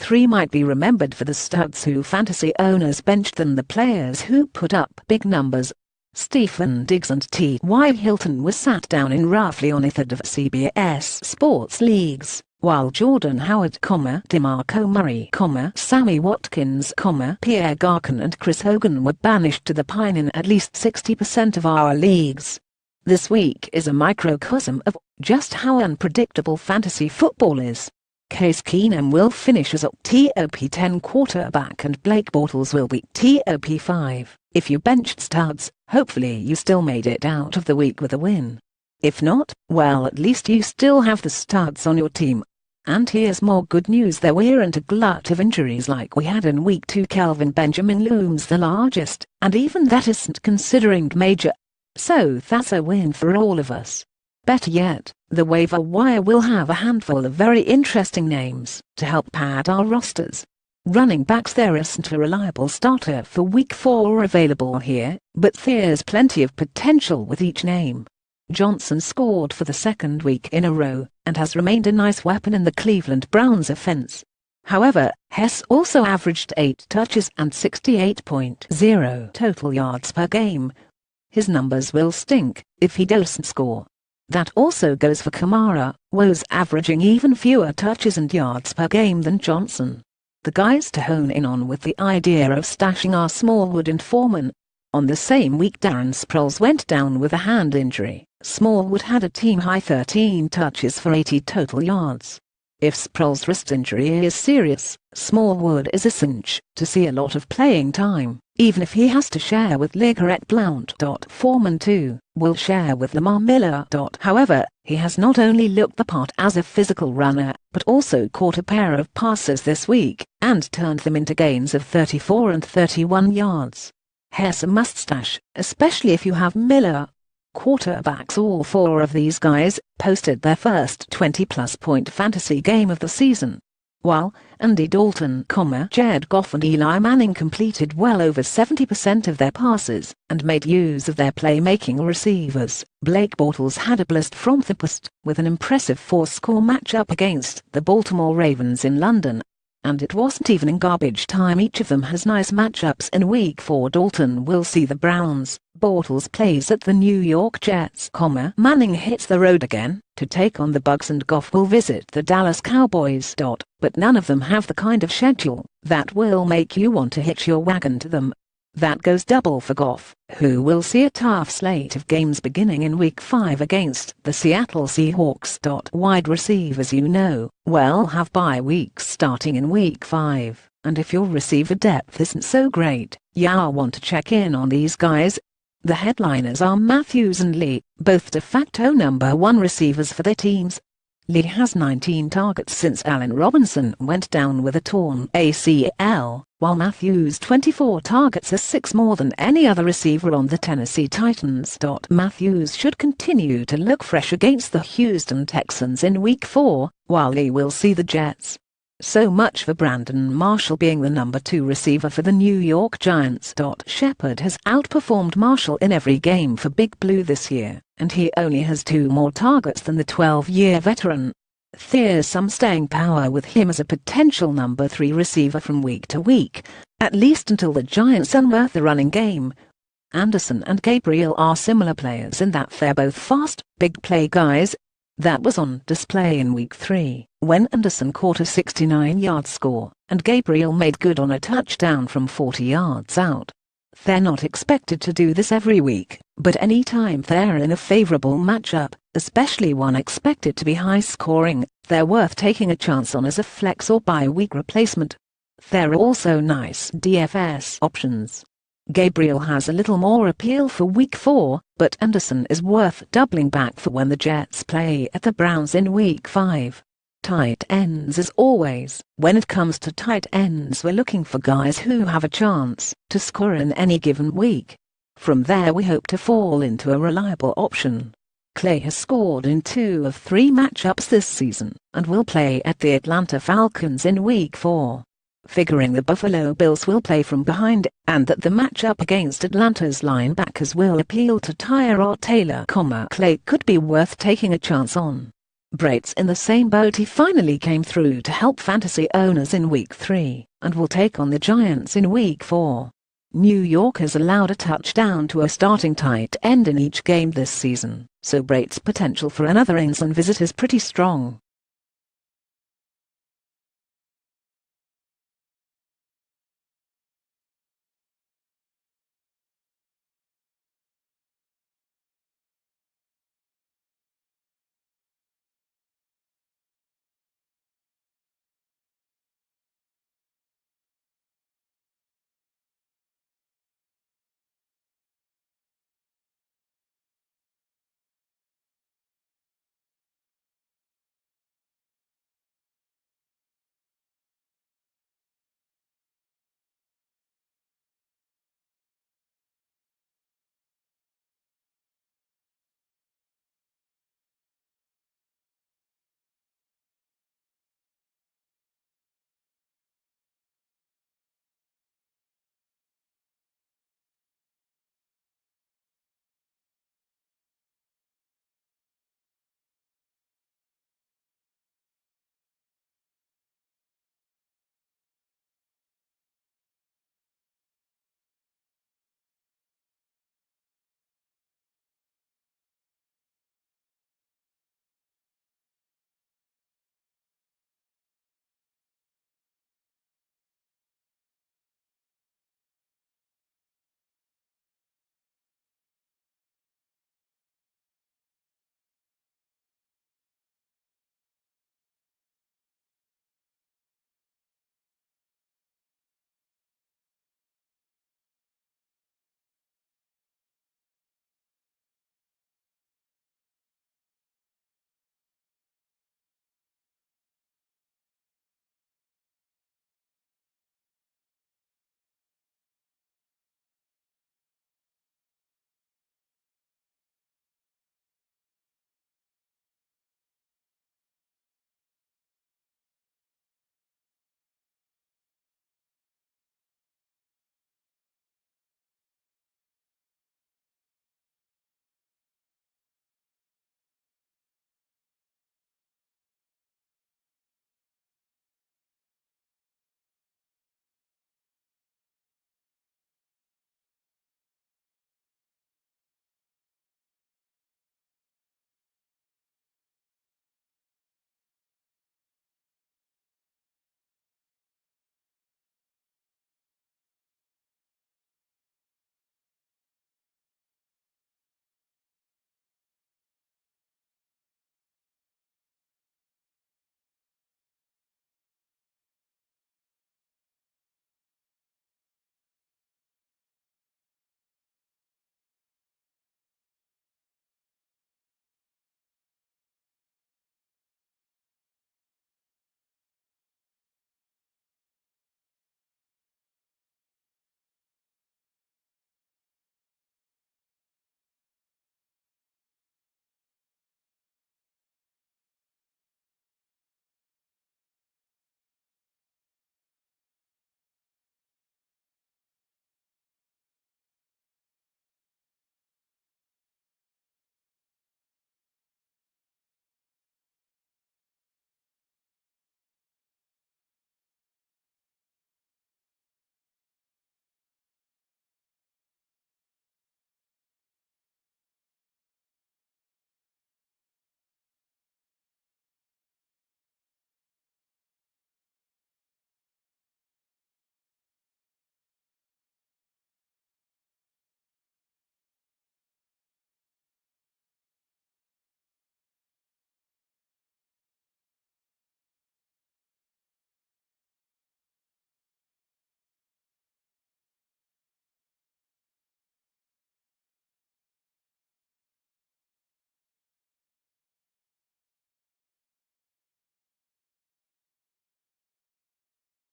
3 might be remembered for the studs who fantasy owners benched than the players who put up big numbers. Stephen Diggs and T.Y. Hilton were sat down in roughly on a third of CBS Sports leagues, while Jordan Howard, DeMarco Murray, Sammy Watkins, Pierre Garcon and Chris Hogan were banished to the pine in at least 60% of our leagues. This week is a microcosm of just how unpredictable fantasy football is. Case Keenum will finish as a top 10 quarterback and Blake Bortles will be top 5. If you benched studs, hopefully you still made it out of the week with a win. If not, well, at least you still have the studs on your team. And here's more good news: there weren't a glut of injuries like we had in week 2. Kelvin Benjamin looms the largest, and even that isn't considering major. So that's a win for all of us. Better yet, the waiver wire will have a handful of very interesting names to help pad our rosters. Running backs: there isn't a reliable starter for week 4 available here, but there's plenty of potential with each name. Johnson scored for the second week in a row, and has remained a nice weapon in the Cleveland Browns offense. However, Hess also averaged 8 touches and 68.0 total yards per game. His numbers will stink if he doesn't score. That also goes for Kamara, who's averaging even fewer touches and yards per game than Johnson. The guys to hone in on with the idea of stashing are Smallwood and Foreman. On the same week Darren Sproles went down with a hand injury. Smallwood had a team-high 13 touches for 80 total yards. If Sproles' wrist injury is serious, Smallwood is a cinch to see a lot of playing time, even if he has to share with LeGarrette Blount. Foreman too will share with Lamar Miller. However, he has not only looked the part as a physical runner, but also caught a pair of passes this week, and turned them into gains of 34 and 31 yards. Hess a must stash, especially if you have Miller. Quarterbacks: all 4 of these guys posted their first 20-plus point fantasy game of the season, while Andy Dalton, Jared Goff and Eli Manning completed well over 70% of their passes and made use of their playmaking receivers. Blake Bortles had a blast from the past with an impressive 4-score matchup against the Baltimore Ravens in London. And it wasn't even in garbage time. Each of them has nice matchups in week 4. Dalton will see the Browns, Bortles plays at the New York Jets, Manning hits the road again to take on the Bucs, and Goff will visit the Dallas Cowboys. But none of them have the kind of schedule that will make you want to hitch your wagon to them. That goes double for Goff, who will see a tough slate of games beginning in week 5 against the Seattle Seahawks. Wide receivers, will have bye weeks starting in week 5, and if your receiver depth isn't so great, you'll want to check in on these guys. The headliners are Matthews and Lee, both de facto number 1 receivers for their teams. Lee has 19 targets since Allen Robinson went down with a torn ACL, while Matthews 24 targets are 6 more than any other receiver on the Tennessee Titans. Matthews should continue to look fresh against the Houston Texans in week 4, while Lee will see the Jets. So much for Brandon Marshall being the number 2 receiver for the New York Giants. Shepard has outperformed Marshall in every game for Big Blue this year, and he only has 2 more targets than the 12-year veteran. There's some staying power with him as a potential number 3 receiver from week to week, at least until the Giants unearth the running game. Anderson and Gabriel are similar players in that they're both fast, big play guys. That was on display in week 3, when Anderson caught a 69-yard score, and Gabriel made good on a touchdown from 40 yards out. They're not expected to do this every week, but anytime they're in a favorable matchup, especially one expected to be high-scoring, they're worth taking a chance on as a flex or bye-week replacement. They're also nice DFS options. Gabriel has a little more appeal for week 4, but Anderson is worth doubling back for when the Jets play at the Browns in week 5. Tight ends: as always, when it comes to tight ends, we're looking for guys who have a chance to score in any given week. From there we hope to fall into a reliable option. Clay has scored in 2 of 3 matchups this season, and will play at the Atlanta Falcons in week 4. Figuring the Buffalo Bills will play from behind, and that the matchup against Atlanta's linebackers will appeal to Tyrod Taylor, Clay could be worth taking a chance on. Brait's in the same boat. He finally came through to help fantasy owners in Week 3, and will take on the Giants in Week 4. New York has allowed a touchdown to a starting tight end in each game this season, so Brait's potential for another innings and visit is pretty strong.